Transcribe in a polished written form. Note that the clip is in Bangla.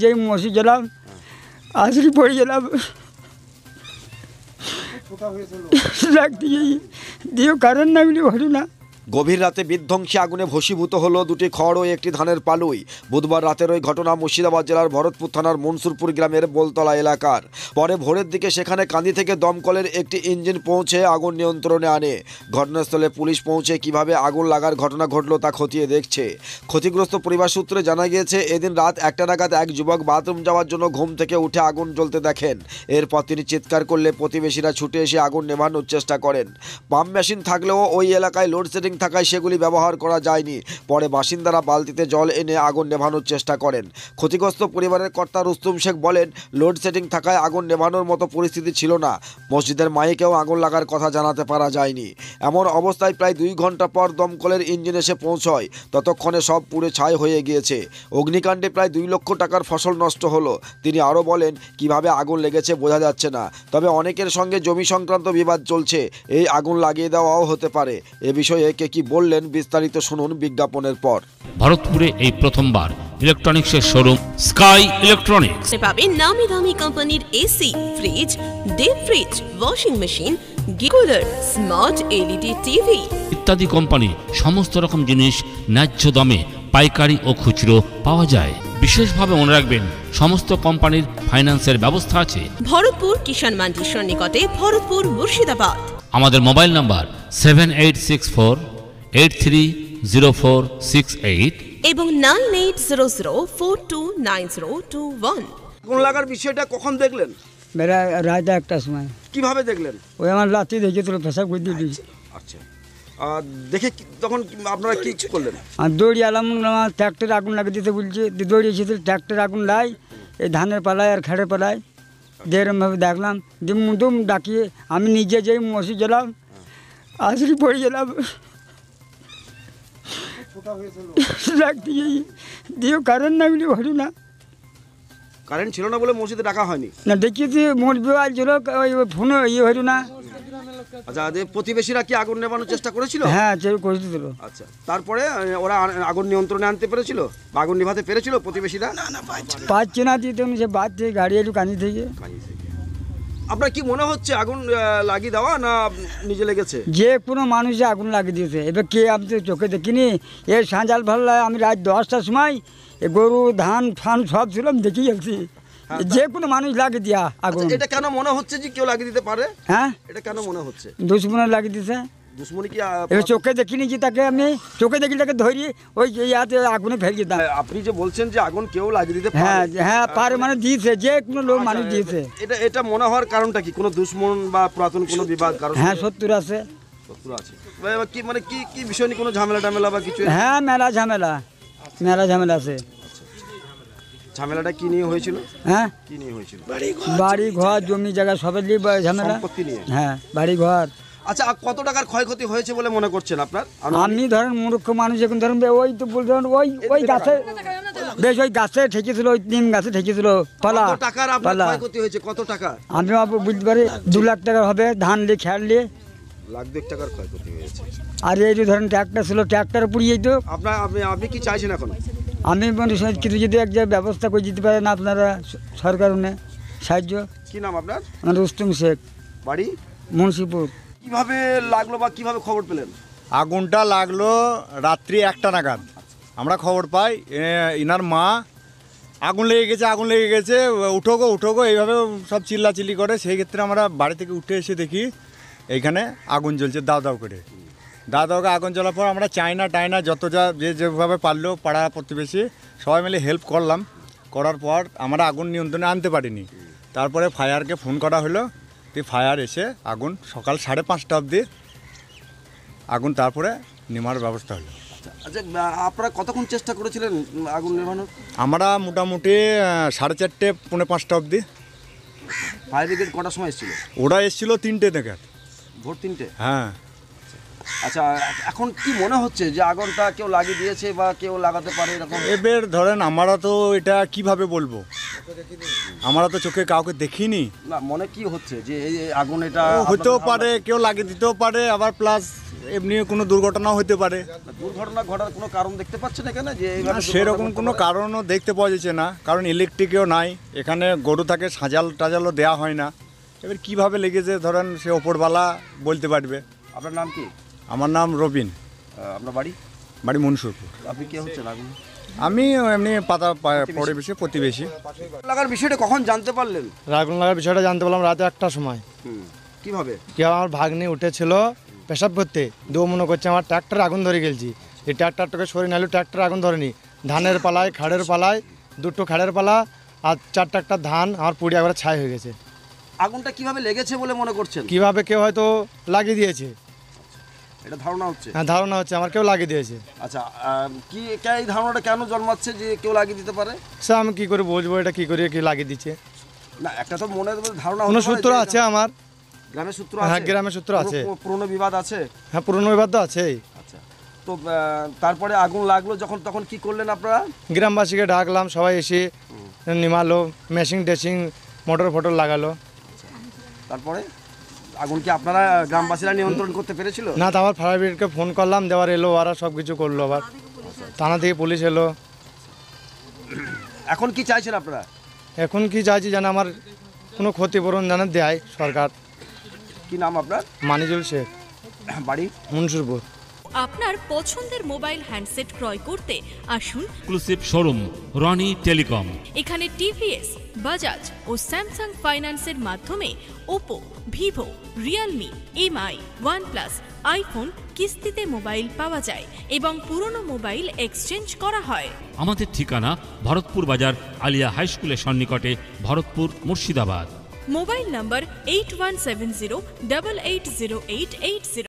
যে মসজিদ গেলাম আজরি পড়ে গেলাম দিও কারণ না বলে ভালো না। গভীর রাতে বিধ্বংসী আগুনে ভস্মীভূত হলো দুটি খড় ও একটি ধানের পালুই। বুধবার রাতের ওই ঘটনা মুর্শিদাবাদ জেলার ভরতপুর থানার মনসুরপুর গ্রামের বোলতলা এলাকার। পরে ভোরের দিকে সেখানে কান্দি থেকে দমকলের একটি ইঞ্জিন পৌঁছে আগুন নিয়ন্ত্রণে আনে। ঘটনাস্থলে পুলিশ পৌঁছে কিভাবে আগুন লাগার ঘটনা ঘটল তা খতিয়ে দেখছে। ক্ষতিগ্রস্ত পরিবার সূত্রে জানা গিয়েছে, এদিন রাত 1টা নাগাদ এক যুবক বাথরুম যাওয়ার জন্য ঘুম থেকে উঠে আগুন জ্বলতে দেখেন। এরপর তিনি চিৎকার করলে প্রতিবেশীরা ছুটে এসে আগুন নেভানোর চেষ্টা করেন। পাম্প মেশিন থাকলেও ওই এলাকায় লোডশেডিং থাকায় সেগুলি ব্যবহার করা যায়নি। পরে বাসিন্দারা বালতিতে জল এনে আগুন নেভানোর চেষ্টা করেন। ক্ষতিগ্রস্ত পরিবারের কর্তা রুস্তুম শেখ বলেন, লোডশেডিং থাকায় আগুন নেভানোর মতো পরিস্থিতি ছিল না। মসজিদের মাইকেও আগুন লাগার কথা জানাতে পারা যায়নি। এমন অবস্থায় প্রায় 2 ঘন্টা পর দমকলের ইঞ্জিন এসে পৌঁছয়। ততক্ষণে সব পুড়ে ছাই হয়ে গিয়েছে। অগ্নিকাণ্ডে প্রায় 2 লক্ষ টাকার ফসল নষ্ট হলো। তিনি আরও বলেন, কিভাবে আগুন লেগেছে বোঝা যাচ্ছে না, তবে অনেকের সঙ্গে জমি সংক্রান্ত বিবাদ চলছে। এই আগুন লাগিয়ে দেওয়াও হতে পারে। এ বিষয়ে কে কি বললেন বিস্তারিত শুনুন বিজ্ঞাপনের পর। ভারতপুরে এই প্রথমবার ইলেকট্রনিক্সের শোরুম স্কাই ইলেকট্রনিক্স পাবেন নামি দামি কোম্পানির AC, fridge, deep fridge, washing machine, গিকুলার, স্মার্ট এলইডি টিভি ইত্যাদি কোম্পানি সমস্ত রকম জিনিস ন্যায্য দামে পাইকারি ও খুচরো পাওয়া যায়। বিশেষভাবে মনে রাখবেন, সমস্ত কোম্পানির ফাইন্যান্সের ব্যবস্থা আছে। ভরতপুর কিষাণ মান্ডির সন্নিকটে, ভরতপুর, মুর্শিদাবাদ। আমাদের মোবাইল নাম্বার 7864830468 এবং 9800429021। আগুন লাগার বিষয়টা কখন দেখলেন? মেরা রাত 1টার সময়। কিভাবে দেখলেন? ওই আমার লাতি দেখেছিল, পেশাব করে দিয়েছি। আচ্ছা, দেখে তখন আপনারা কি করলেন? আর দৌড়ি আলাম, আমার ট্র্যাক্টর আগুন লাগিয়ে দিতে বলছে। দৌড়িয়েছি, ট্র্যাক্টর আগুন লাই এই ধানের পালায় আর খেড়ের পালায়। যেরমভাবে দেখলাম, দুম ডাকিয়ে আমি নিজে যেই মসজিদ গেলাম আজরি পড়ে গেলাম। দিও কারণ না বলে ভালো না। কারেন্ট ছিল না বলে মসজিদে ডাকা হয়নি না, দেখিয়েছি মরবে ছিল, ওই ফোনে ইয়ে হইল না। আচ্ছা, প্রতিবেশীরা কি আগুন নেভানোর চেষ্টা করেছিল? হ্যাঁ, করেছিল। আচ্ছা, তারপরে ওরা আগুন নিয়ন্ত্রণে আনতে পেরেছিল বা আগুন নিভাতে পেরেছিল প্রতিবেশীরা? পাচ্ছে না, দিতে সে বাদ গাড়ি এলু কানি থেকে। আপনার কি মনে হচ্ছে আগুন লাগিয়ে দেওয়া না নিজে লেগেছে? যে কোনো মানুষে আগুন লাগিয়ে দিয়েছে। এবার কে, আমি তো চোখে দেখিনি। এর সাঁজাল ভালো লাগে, আমি রাত 10টার সময় গরু ধান ফান সব ছিল, আমি দেখে যাচ্ছি। যে কোনো মানুষ লাগিয়ে দিয়া আগুন। এটা কেন মনে হচ্ছে যে কেউ লাগিয়ে দিতে পারে? হ্যাঁ, এটা কেন মনে হচ্ছে? দুশ্মনে লাগিয়ে দিয়েছে। দুশ্মনী কি? এবার চোখে দেখিনি যে তাকে, আমি চোখে দেখি তাকে ধরি ওই ইয়াতে আগুনে ফেলে দিতাম। আপনি যে বলছেন যে আগুন কেউ লাগিয়ে দিতে পারে? হ্যাঁ পারে, মানে দিয়েছে, যে কোনো লোক মানুষ দিয়েছে। এটা মনে হওয়ার কারণটা কি? কোনো দুশ্মন বা পুরাতন কোনো বিবাদ? হ্যাঁ, শত্রু আছে। শত্রু আছে কি? মানে কি বিষয় নিয়ে কোনো ঝামেলা বা কিছু? হ্যাঁ, মেলা ঝামেলা আছে। ঝামেলাটা কি নিয়ে হয়েছিল? হ্যাঁ, কি নিয়ে হয়েছিল? বাড়ি ঘর জমি জায়গা সবের নিয়ে ঝামেলা, সম্পত্তি নিয়ে। হ্যাঁ, বাড়ি ঘর। আচ্ছা, কত টাকার ক্ষয়ক্ষতি হয়েছে বলে মনে করছেন আপনার? আমি ধরেন মূর্খ মানুষ, এখন ধরেন ওই তো বলছেন ওই গাছে, বেশ ওই গাছে ঠেকেছিল, ওই নিম গাছে ঠেকেছিল পালা। কত টাকার আপনার ক্ষয়ক্ষতি হয়েছে? কত টাকা? আমি বুঝতে পারি 2 লাখ টাকা হবে। ধান দিয়ে খেয়াল দিয়ে লাখ 2 টাকার ক্ষয়ক্ষতি হয়েছে। আর এই যে ধরেন ট্র্যাক্টর ছিল, ট্র্যাক্টর পুড়িয়ে যেত। আপনি কি চাইছেন এখন? আমি মনে কিছু যদি এক জায়গায় ব্যবস্থা করে দিতে পারেন আপনারা, সরকার সাহায্য। কি নাম আপনার? রুস্তুম শেখ, বাড়ি মুন্সিপুর। কিভাবে লাগলো বা কিভাবে খবর পেলেন? আগুনটা লাগলো রাত্রি 1টা নাগাদ। আমরা খবর পাই, ইনার মা আগুন লেগে গেছে, উঠো গো এইভাবে সব চিল্লাচিল্লি করে। সেই ক্ষেত্রে আমরা বাড়ি থেকে উঠে এসে দেখি এইখানে আগুন জ্বলছে দাও করে। দাওকে আগুন জ্বলার পর আমরা টাইনা যত যেভাবে পারলো পাড়া প্রতিবেশী সবাই মিলে হেল্প করলাম। করার পর আমরা আগুন নিয়ন্ত্রণে আনতে পারিনি। তারপরে ফায়ারকে ফোন করা হলো, ফায়ার এসে আগুন সকাল 5:30 অবধি আগুন তারপরে নেভার ব্যবস্থা হলো। আচ্ছা, আপনারা কতক্ষণ চেষ্টা করেছিলেন আগুন নেভানোর? আমরা মোটামুটি 4:30 পৌনে 5টা অবধি। ফায়ার ব্রিগেড কটার সময় এসেছিল? ওরা এসেছিল 3টে থেকে। ভোর 3টে? হ্যাঁ। আচ্ছা, এখন কি মনে হচ্ছে যে আগুনটা কেউ লাগিয়ে দিয়েছে বা কেউ লাগাতে পারে এরকম? এবার ধরেন আমরা তো এটা কিভাবে বলবো, আমরা তো চোখে কাউকে দেখিনি। না মনে কি হচ্ছে যে এই আগুন এটা হতেও পারে, কেউ লাগিয়ে দিতেও পারে, আবার প্লাস এমনি কোনো দুর্ঘটনাও হতে পারে। দুর্ঘটনা ঘটার কোনো কারণ দেখতে পাচ্ছেন এখানে যে এইভাবে সেরকম কোনো কারণও দেখতে পাওয়া যাচ্ছে না, কারণ ইলেকট্রিকও নাই এখানে, গরু থাকে, সাজাল টাজালও দেওয়া হয় না। এবার কীভাবে লেগেছে ধরেন সে ওপরওয়ালা বলতে পারবে। আপনার নাম কি? আমার নাম রবিন। আপনার বাড়ি? বাড়ি মনসুরপুর। আপনি কে হচ্ছেন আগুন? আমি এমনি পরিবেশে প্রতিবেশী। লাগার বিষয়টা কখন জানতে পারলেন? আগুন লাগার বিষয়টা জানতে পারলাম রাতে 1টার সময়। কিভাবে? কি আমার ভাগ্নি উঠেছিল পেশাব করতে, দু মনে করছে আমার ট্র্যাক্টর আগুন ধরে গেলছি। এই ট্র্যাক্টরটাকে সরিয়ে নাহলে ট্র্যাক্টর আগুন ধরেনি। ধানের পালায়, খাড়ের পালায়, দুটো খাড়ের পালা আর 4 ট্রাক্টর ধান আমার পুড়ে একবারে ছাই হয়ে গেছে। আগুনটা কিভাবে লেগেছে বলে মনে করছেন? কিভাবে কেউ হয়তো লাগিয়ে দিয়েছে, এটা ধারণা হচ্ছে। হ্যাঁ ধারণা হচ্ছে আমার কেউ লাগিয়ে দিয়েছে। আচ্ছা, কি এই ধারণাটা কেন জন্মাচ্ছে যে কেউ লাগিয়ে দিতে পারে? সে আমি কি করে বুঝবো এটা কি করে কি লাগিয়ে দিচ্ছে? না একটা তো মনে ধারণা কোনো হতে পারে সূত্র যে আছে আমার? গ্রামের সূত্র হ্যাঁ আছে? গ্রামের সূত্র আছে। পুরনো বিবাদ আছে? হ্যাঁ পুরনো বিবাদ তো আছেই। আচ্ছা, তো তারপরে আগুন লাগলো যখন, তখন কি করলেন আপনারা? গ্রামবাসীকে ডাকলাম, সবাই এসে নিমালো, মেশিন টেশিং মোটর ফোটর লাগালো। তারপরে আগুন কি আপনারা গ্রামবাসীরা নিয়ন্ত্রণ করতে পেরেছিল? না, তো আবার ফায়ার ব্রিগেডকে ফোন করলাম, দেওয়ার এলো, ওরা সব কিছু করলো। আবার থানা থেকে পুলিশ এলো। এখন কি চাইছেন আপনারা? এখন কি চাইছি যেন আমার কোনো ক্ষতিপূরণ যেন দেয় সরকার। কি নাম আপনার? মানিজুল শেখ, বাড়ি? মনসুরপুর। আপনার পছন্দের মোবাইল হ্যান্ডসেট ক্রয় করতে আসুন এক্সক্লুসিভ শোরুম রনি টেলিকম। এখানে টিভিএস, বাজাজ ও স্যামসাং ফাইন্যান্সের মাধ্যমে Oppo, Vivo, Realme, MI, OnePlus, iPhone কিস্তিতে মোবাইল পাওয়া যায় এবং পুরনো মোবাইল এক্সচেঞ্জ করা হয়। আমাদের ঠিকানা ভরতপুর বাজার আলিয়া হাই স্কুলের সন্নিকটে, ভরতপুর, মুর্শিদাবাদ। মোবাইল নম্বর 8170880880।